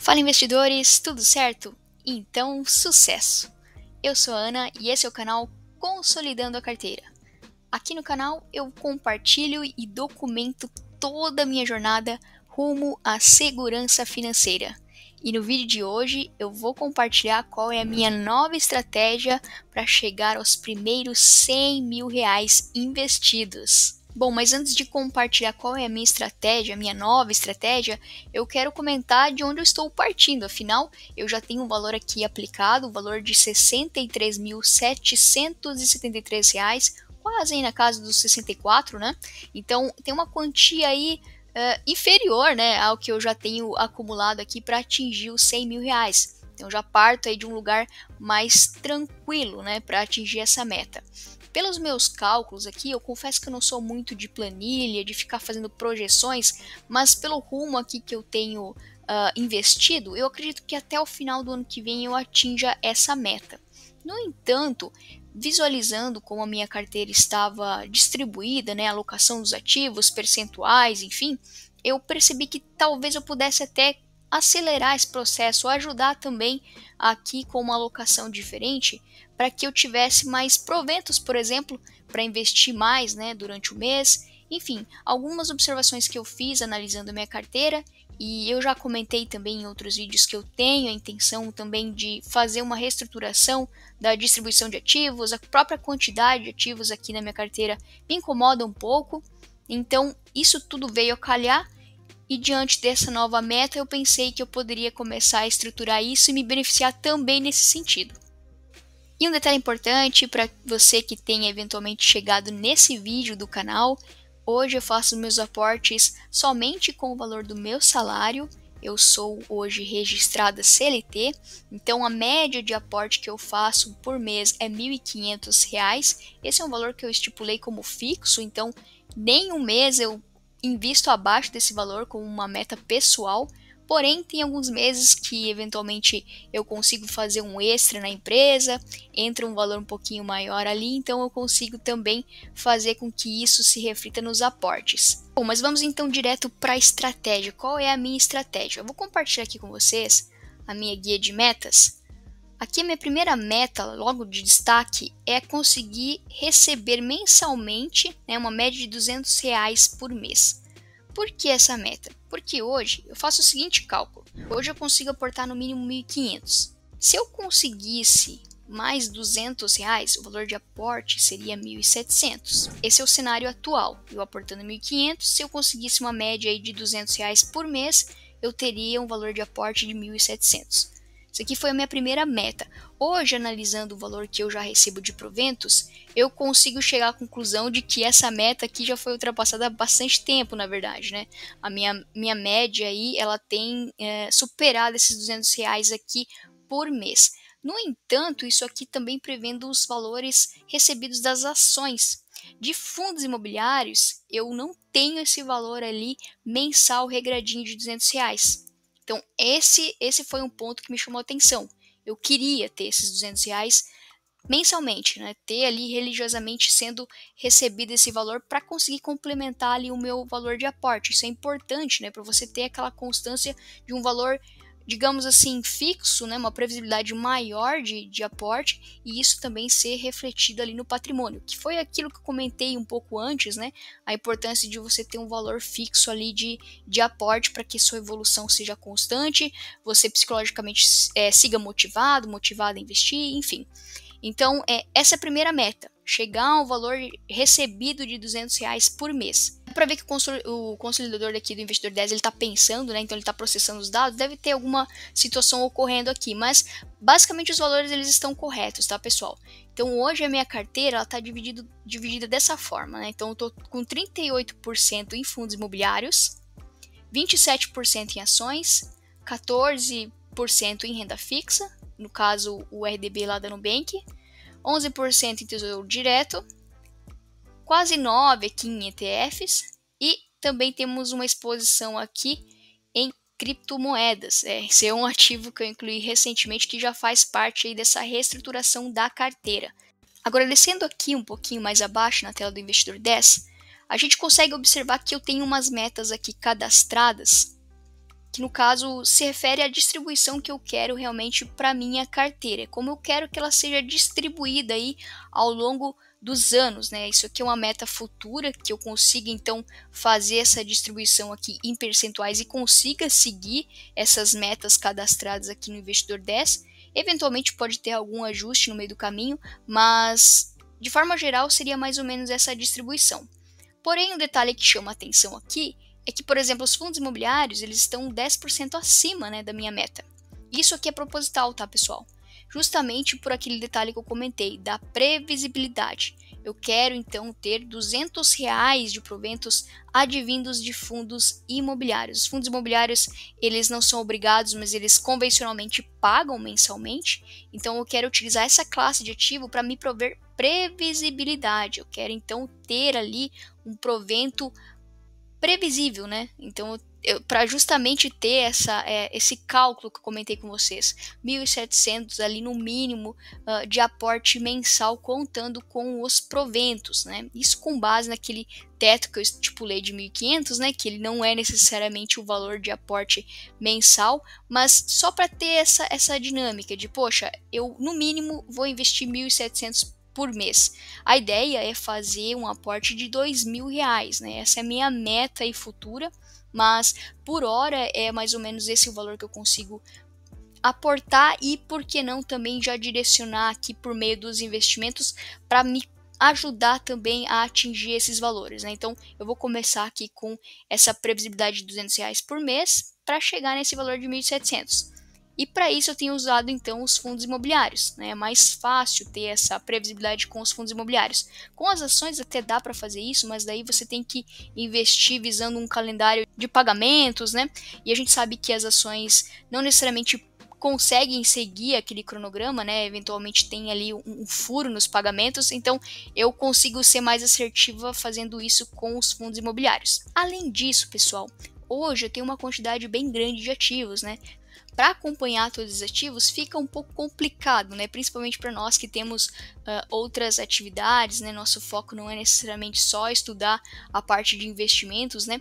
Fala investidores, tudo certo? Então, sucesso! Eu sou a Ana e esse é o canal Consolidando a Carteira. Aqui no canal eu compartilho e documento toda a minha jornada rumo à segurança financeira. E no vídeo de hoje eu vou compartilhar qual é a minha nova estratégia para chegar aos primeiros R$100 mil investidos. Bom, mas antes de compartilhar qual é a minha estratégia, a minha nova estratégia, eu quero comentar de onde eu estou partindo. Afinal, eu já tenho um valor aqui aplicado, o valor de R$ 63.773, quase aí na casa dos 64, né? Então, tem uma quantia aí inferior, né, ao que eu já tenho acumulado aqui para atingir os R$100 mil. Então, eu já parto aí de um lugar mais tranquilo, né, para atingir essa meta. Pelos meus cálculos aqui, eu confesso que eu não sou muito de planilha, de ficar fazendo projeções, mas pelo rumo aqui que eu tenho investido, eu acredito que até o final do ano que vem eu atinja essa meta. No entanto, visualizando como a minha carteira estava distribuída, né, a alocação dos ativos, percentuais, enfim, eu percebi que talvez eu pudesse até acelerar esse processo, ajudar também aqui com uma alocação diferente, para que eu tivesse mais proventos, por exemplo, para investir mais, né, durante o mês. Enfim, algumas observações que eu fiz analisando a minha carteira, e eu já comentei também em outros vídeos que eu tenho a intenção também de fazer uma reestruturação da distribuição de ativos. A própria quantidade de ativos aqui na minha carteira me incomoda um pouco, então isso tudo veio a calhar. E diante dessa nova meta, eu pensei que eu poderia começar a estruturar isso e me beneficiar também nesse sentido. E um detalhe importante para você que tenha eventualmente chegado nesse vídeo do canal, hoje eu faço meus aportes somente com o valor do meu salário. Eu sou hoje registrada CLT, então a média de aporte que eu faço por mês é R$ 1.500. Esse é um valor que eu estipulei como fixo, então nenhum mês eu invisto abaixo desse valor como uma meta pessoal, porém tem alguns meses que eventualmente eu consigo fazer um extra na empresa, entra um valor um pouquinho maior ali, então eu consigo também fazer com que isso se reflita nos aportes. Bom, mas vamos então direto para a estratégia. Qual é a minha estratégia? Eu vou compartilhar aqui com vocês a minha guia de metas. Aqui a minha primeira meta, logo de destaque, é conseguir receber mensalmente, né, uma média de R$200 por mês. Por que essa meta? Porque hoje eu faço o seguinte cálculo. Hoje eu consigo aportar no mínimo 1.500. Se eu conseguisse mais R$200, o valor de aporte seria 1.700. Esse é o cenário atual. Eu aportando 1.500, se eu conseguisse uma média aí de R$200 por mês, eu teria um valor de aporte de 1.700. Isso aqui foi a minha primeira meta. Hoje, analisando o valor que eu já recebo de proventos, eu consigo chegar à conclusão de que essa meta aqui já foi ultrapassada há bastante tempo, na verdade, né? A minha média aí, ela tem superado esses R$200 aqui por mês. No entanto, isso aqui também prevendo os valores recebidos das ações. De fundos imobiliários, eu não tenho esse valor ali mensal regradinho de R$200. Então, esse foi um ponto que me chamou a atenção. Eu queria ter esses R$200 mensalmente, né? Ter ali religiosamente sendo recebido esse valor para conseguir complementar ali o meu valor de aporte. Isso é importante, né? Para você ter aquela constância de um valor, digamos assim, fixo, né? Uma previsibilidade maior de aporte, e isso também ser refletido ali no patrimônio, que foi aquilo que eu comentei um pouco antes, né? A importância de você ter um valor fixo ali de aporte para que sua evolução seja constante, você psicologicamente siga motivado a investir, enfim. Então, essa é a primeira meta, chegar ao valor recebido de R$200 por mês. Para ver que o consolidador aqui do Investidor 10 ele está pensando, né? Então ele está processando os dados, deve ter alguma situação ocorrendo aqui, mas basicamente os valores eles estão corretos, tá, pessoal? Então hoje a minha carteira está dividida dessa forma, né? Então eu estou com 38% em fundos imobiliários, 27% em ações, 14% em renda fixa, no caso o RDB lá da Nubank, 11% em tesouro direto, quase 9% aqui em ETFs, e também temos uma exposição aqui em criptomoedas. Esse é um ativo que eu incluí recentemente que já faz parte aí dessa reestruturação da carteira. Agora, descendo aqui um pouquinho mais abaixo na tela do Investidor 10, a gente consegue observar que eu tenho umas metas aqui cadastradas que no caso se refere à distribuição que eu quero realmente para minha carteira, como eu quero que ela seja distribuída aí ao longo dos anos, né? Isso aqui é uma meta futura, que eu consiga então fazer essa distribuição aqui em percentuais e consiga seguir essas metas cadastradas aqui no Investidor 10. Eventualmente pode ter algum ajuste no meio do caminho, mas de forma geral seria mais ou menos essa distribuição. Porém, um detalhe que chama a atenção aqui é que, por exemplo, os fundos imobiliários eles estão 10% acima, né, da minha meta. Isso aqui é proposital, tá, pessoal? Justamente por aquele detalhe que eu comentei, da previsibilidade. Eu quero, então, ter R$ 200 de proventos advindos de fundos imobiliários. Os fundos imobiliários, eles não são obrigados, mas eles convencionalmente pagam mensalmente. Então, eu quero utilizar essa classe de ativo para me prover previsibilidade. Eu quero, então, ter ali um provento previsível, né? Então, para justamente ter esse cálculo que eu comentei com vocês, 1.700 ali no mínimo de aporte mensal contando com os proventos, né? Isso com base naquele teto que eu estipulei de 1.500, né? Que ele não é necessariamente o valor de aporte mensal, mas só para ter essa dinâmica de, poxa, eu no mínimo vou investir 1.700 por mês. A ideia é fazer um aporte de R$ 2.000, né? Essa é a minha meta aí futura, mas por hora é mais ou menos esse o valor que eu consigo aportar e por que não também já direcionar aqui por meio dos investimentos para me ajudar também a atingir esses valores, né? Então eu vou começar aqui com essa previsibilidade de R$ 200 por mês para chegar nesse valor de 1.700. E para isso eu tenho usado então os fundos imobiliários, né? É mais fácil ter essa previsibilidade com os fundos imobiliários. Com as ações até dá para fazer isso, mas daí você tem que investir visando um calendário de pagamentos, né? E a gente sabe que as ações não necessariamente conseguem seguir aquele cronograma, né? Eventualmente tem ali um furo nos pagamentos, então eu consigo ser mais assertiva fazendo isso com os fundos imobiliários. Além disso, pessoal, hoje eu tenho uma quantidade bem grande de ativos, né? Para acompanhar todos os ativos fica um pouco complicado, né? Principalmente para nós que temos outras atividades, né? Nosso foco não é necessariamente só estudar a parte de investimentos, né?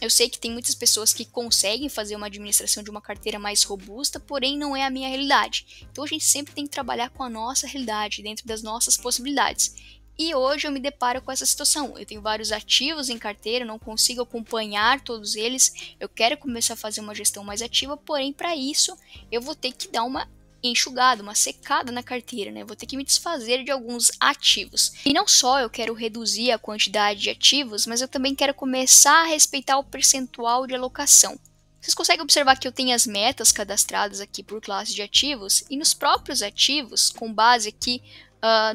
Eu sei que tem muitas pessoas que conseguem fazer uma administração de uma carteira mais robusta, porém não é a minha realidade. Então a gente sempre tem que trabalhar com a nossa realidade, dentro das nossas possibilidades. E hoje eu me deparo com essa situação. Eu tenho vários ativos em carteira, não consigo acompanhar todos eles. Eu quero começar a fazer uma gestão mais ativa, porém para isso eu vou ter que dar uma enxugada, uma secada na carteira, né? Vou ter que me desfazer de alguns ativos. E não só eu quero reduzir a quantidade de ativos, mas eu também quero começar a respeitar o percentual de alocação. Vocês conseguem observar que eu tenho as metas cadastradas aqui por classe de ativos e nos próprios ativos, com base aqui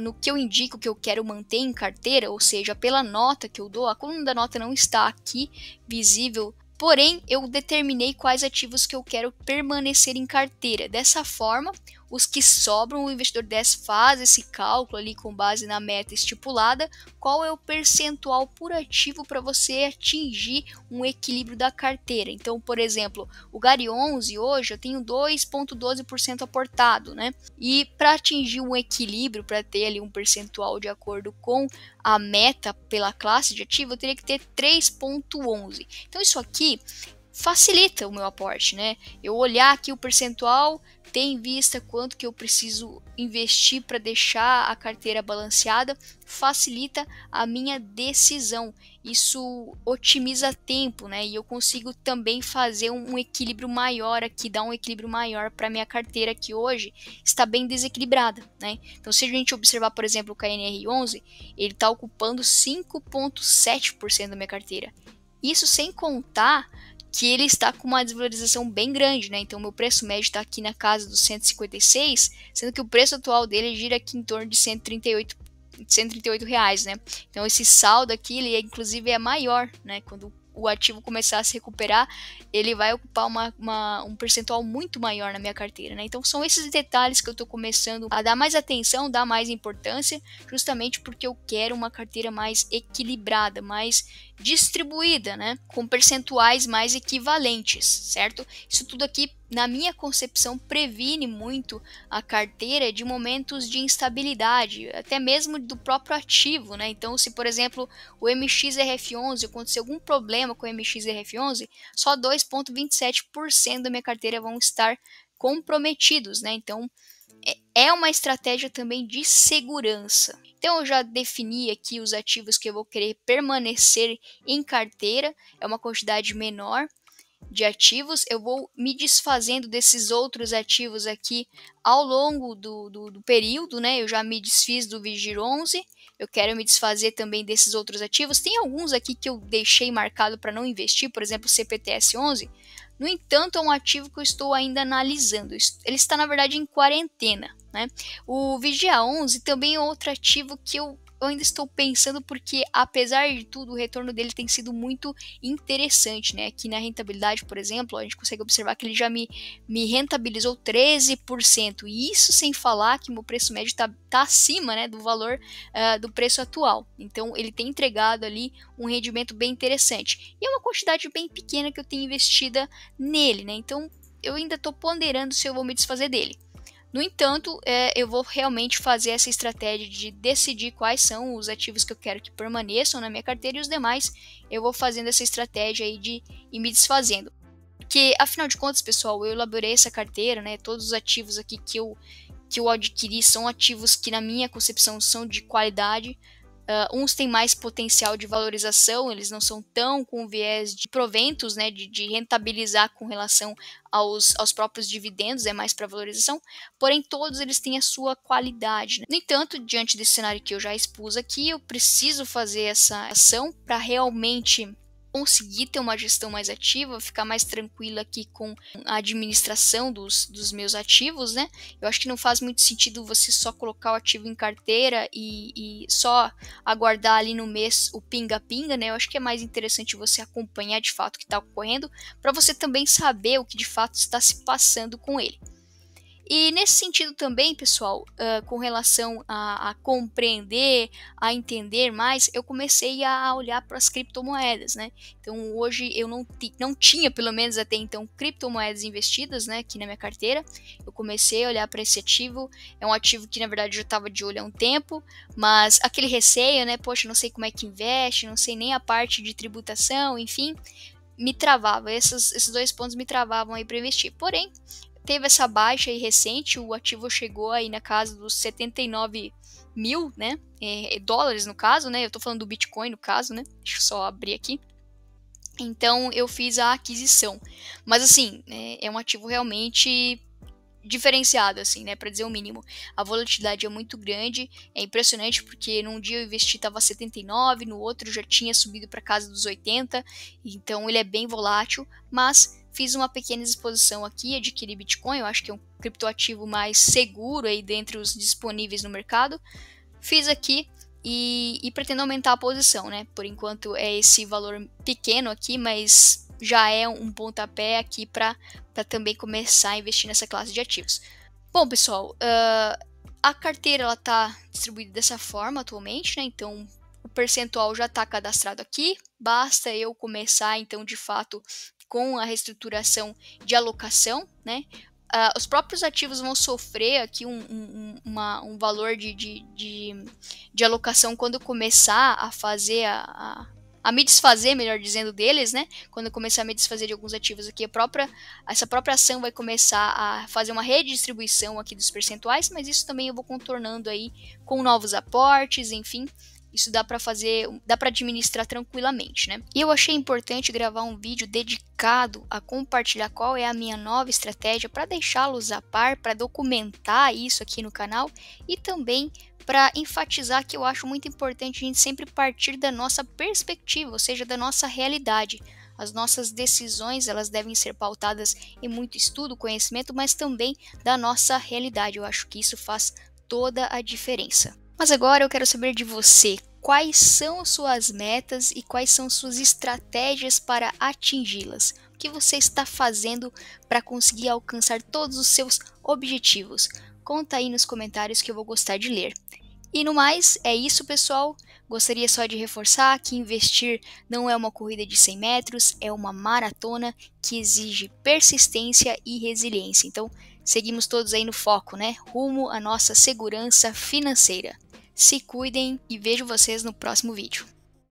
no que eu indico que eu quero manter em carteira, ou seja, pela nota que eu dou, a coluna da nota não está aqui visível, porém eu determinei quais ativos que eu quero permanecer em carteira. Dessa forma, os que sobram, o investidor 10 faz esse cálculo ali com base na meta estipulada, qual é o percentual por ativo para você atingir um equilíbrio da carteira. Então, por exemplo, o GARI 11 hoje eu tenho 2,12% aportado, né? E para atingir um equilíbrio, para ter ali um percentual de acordo com a meta pela classe de ativo, eu teria que ter 3,11. Então, isso aqui facilita o meu aporte, né? Eu olhar aqui o percentual, ter em vista quanto que eu preciso investir para deixar a carteira balanceada, facilita a minha decisão. Isso otimiza tempo, né? E eu consigo também fazer um equilíbrio maior aqui, dar um equilíbrio maior para minha carteira que hoje está bem desequilibrada, né? Então, se a gente observar, por exemplo, o KNR11, ele está ocupando 5,7% da minha carteira. Isso sem contar que ele está com uma desvalorização bem grande, né? Então, meu preço médio está aqui na casa dos 156, sendo que o preço atual dele gira aqui em torno de 138 reais, né? Então, esse saldo aqui, ele inclusive é maior, né? Quando o ativo começar a se recuperar, ele vai ocupar um percentual muito maior na minha carteira, né? Então, são esses detalhes que eu estou começando a dar mais atenção, dar mais importância, justamente porque eu quero uma carteira mais equilibrada, mais distribuída, né, com percentuais mais equivalentes, certo? Isso tudo aqui, na minha concepção, previne muito a carteira de momentos de instabilidade, até mesmo do próprio ativo, né? Então, se por exemplo o MXRF11 acontecer algum problema com o MXRF11, só 2,27% da minha carteira vão estar comprometidos, né? Então, é uma estratégia também de segurança. Então eu já defini aqui os ativos que eu vou querer permanecer em carteira, é uma quantidade menor de ativos, eu vou me desfazendo desses outros ativos aqui ao longo do período, né? Eu já me desfiz do Vigir 11, eu quero me desfazer também desses outros ativos. Tem alguns aqui que eu deixei marcado para não investir, por exemplo, o CPTS 11. No entanto, é um ativo que eu estou ainda analisando. Ele está, na verdade, em quarentena, né? O Vigia 11 também é outro ativo que eu ainda estou pensando, porque apesar de tudo, o retorno dele tem sido muito interessante, né? Aqui na rentabilidade, por exemplo, a gente consegue observar que ele já me rentabilizou 13%, e isso sem falar que o meu preço médio está acima, né, do valor do preço atual. Então ele tem entregado ali um rendimento bem interessante, e é uma quantidade bem pequena que eu tenho investida nele, né? Então eu ainda estou ponderando se eu vou me desfazer dele. No entanto, eu vou realmente fazer essa estratégia de decidir quais são os ativos que eu quero que permaneçam na minha carteira, e os demais eu vou fazendo essa estratégia aí de ir me desfazendo. Porque, afinal de contas, pessoal, eu elaborei essa carteira, né? Todos os ativos aqui que eu adquiri são ativos que, na minha concepção, são de qualidade. Uns têm mais potencial de valorização, eles não são tão com viés de proventos, né, de rentabilizar com relação aos próprios dividendos, é mais para valorização, porém todos eles têm a sua qualidade, né? No entanto, diante desse cenário que eu já expus aqui, eu preciso fazer essa ação para realmente conseguir ter uma gestão mais ativa, ficar mais tranquila aqui com a administração dos meus ativos, né? Eu acho que não faz muito sentido você só colocar o ativo em carteira e só aguardar ali no mês o pinga-pinga, né? Eu acho que é mais interessante você acompanhar de fato o que está ocorrendo, para você também saber o que de fato está se passando com ele. E nesse sentido também, pessoal, com relação a compreender, a entender mais, eu comecei a olhar para as criptomoedas, né? Então hoje eu não tinha, pelo menos até então, criptomoedas investidas, né, aqui na minha carteira. Eu comecei a olhar para esse ativo, é um ativo que na verdade eu já estava de olho há um tempo, mas aquele receio, né, poxa, não sei como é que investe, não sei nem a parte de tributação, enfim, me travava, esses dois pontos me travavam aí para investir. Porém, teve essa baixa aí recente, o ativo chegou aí na casa dos 79 mil, né, dólares no caso, né, eu tô falando do Bitcoin no caso, né, deixa eu só abrir aqui. Então eu fiz a aquisição, mas assim, é um ativo realmente diferenciado, assim, né, para dizer o mínimo. A volatilidade é muito grande, é impressionante porque num dia eu investi tava 79, no outro já tinha subido para casa dos 80, então ele é bem volátil, mas fiz uma pequena exposição aqui, adquiri Bitcoin, eu acho que é um criptoativo mais seguro aí dentre os disponíveis no mercado. Fiz aqui e pretendo aumentar a posição, né? Por enquanto é esse valor pequeno aqui, mas já é um pontapé aqui para também começar a investir nessa classe de ativos. Bom, pessoal, a carteira ela está distribuída dessa forma atualmente, né? Então o percentual já está cadastrado aqui, basta eu começar então de fato com a reestruturação de alocação, né? Os próprios ativos vão sofrer aqui um valor de alocação quando eu começar a fazer a me desfazer, melhor dizendo, deles, né? Quando eu começar a me desfazer de alguns ativos aqui, essa própria ação vai começar a fazer uma redistribuição aqui dos percentuais, mas isso também eu vou contornando aí com novos aportes, enfim. Isso dá para fazer, dá para administrar tranquilamente, né? E eu achei importante gravar um vídeo dedicado a compartilhar qual é a minha nova estratégia para deixá-los a par, para documentar isso aqui no canal e também para enfatizar que eu acho muito importante a gente sempre partir da nossa perspectiva, ou seja, da nossa realidade. As nossas decisões, elas devem ser pautadas em muito estudo, conhecimento, mas também da nossa realidade. Eu acho que isso faz toda a diferença. Mas agora eu quero saber de você, quais são suas metas e quais são suas estratégias para atingi-las? O que você está fazendo para conseguir alcançar todos os seus objetivos? Conta aí nos comentários que eu vou gostar de ler. E no mais, é isso, pessoal. Gostaria só de reforçar que investir não é uma corrida de 100 metros, é uma maratona que exige persistência e resiliência. Então, seguimos todos aí no foco, né? Rumo à nossa segurança financeira. Se cuidem e vejo vocês no próximo vídeo.